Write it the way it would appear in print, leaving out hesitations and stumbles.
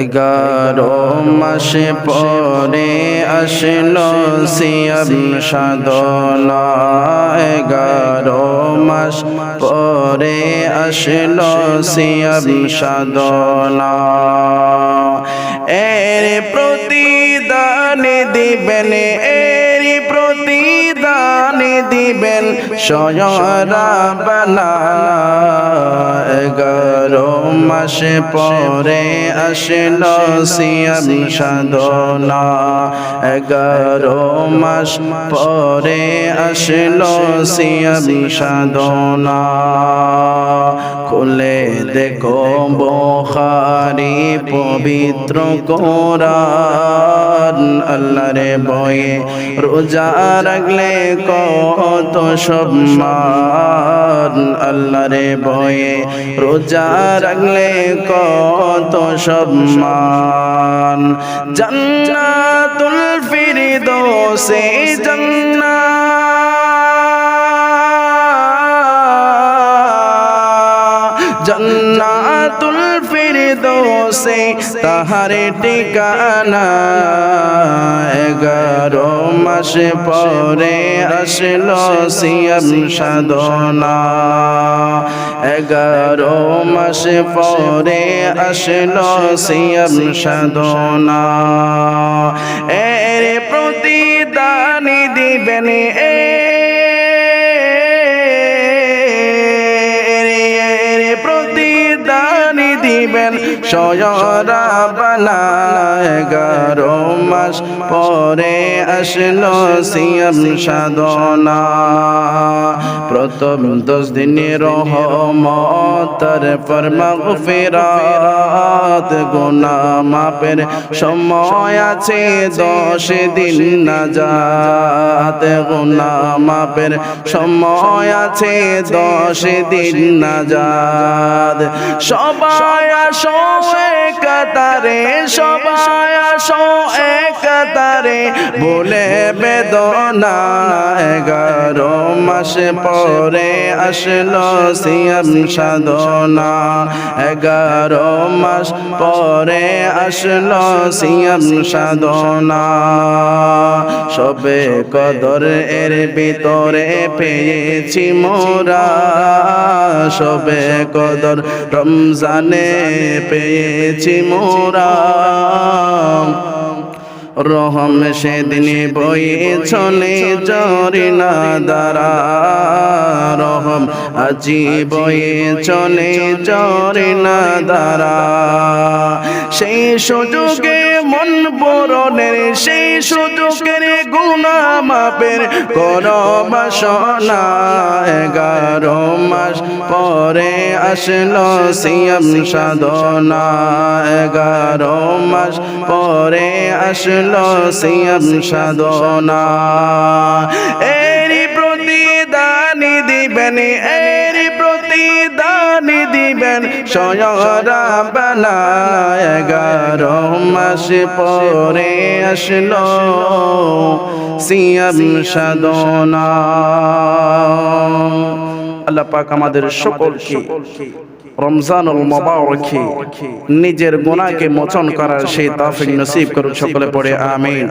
11 মাস পরে আসলো সিয়াম সাধনা 11 মাস পরে আসলো সিয়াম সাধনা এর প্রতিদান দিবেন এর প্রতিদান দিবেন স্বয়ং রাব্বানা 11 মাস পরে আসলো সিয়াম সাধনা 11 মাস পরে আসলো সিয়াম সাধনা খুলে দেখো বুখারী পবিত্র কোরআন আল্লাহর ভয়ে রোজা রাখলে কত সম্মান আল্লাহর ভয়ে রোজা রাখলে কত সম্মান জান্নাতুল ফিরদৌসে জান্নাতুল ফিরদৌসে তাহার ঠিকানা 11 মাস পরে আসলো সিয়াম সাধনা 11 মাস পরে আসলো সিয়াম সাধনা এর প্রতিদান দিবেন দিবেন স্বয়ং রাব্বানা 11 মাস পরে আসলো সিয়াম সাধনা প্রথম 10 দিনের রহমত তারপর মাগফিরাত গুনাহ মাফের সময় আছে 10 দিন নাজাত গুনাহ মাফের সময় আছে 10 দিন নাজাত সবাই আসো একতারে সবাই আসো একতারে বলে বেদনা 11 মাস পরে আসলো সিয়াম সাধনা 11 মাস পরে আসলো সিয়াম সাধনা সবে কদর এর ভিতরে পেয়েছি মোরা সবে কদর রমজানে পেয়েছি মোরা রহম সেদিন বয়ে চলে জরিনা দ্বারা রহম আজি বয়ে চলে জরিনা দ্বারা সেই সুযোগে মন পূরণের সেই সুযোগের গুনাহ মাফের করো বাসনা 11 মাস পরে আসলো সিয়াম সাধনা 11 মাস পরে আসলো সিয়াম সাধনা এর প্রতিদান দিবেন এর প্রতিদান দিবেন স্বয়ং রাব্বানা 11 মাস পরে আসলো সিয়াম সাধনা আল্লাহ পাক আমাদের সকলকে রমজানুল মুবারকে নিজের গুনাহকে মোচন করার সেই তৌফিক নসিব করুন সকলে পড়ে আমিন।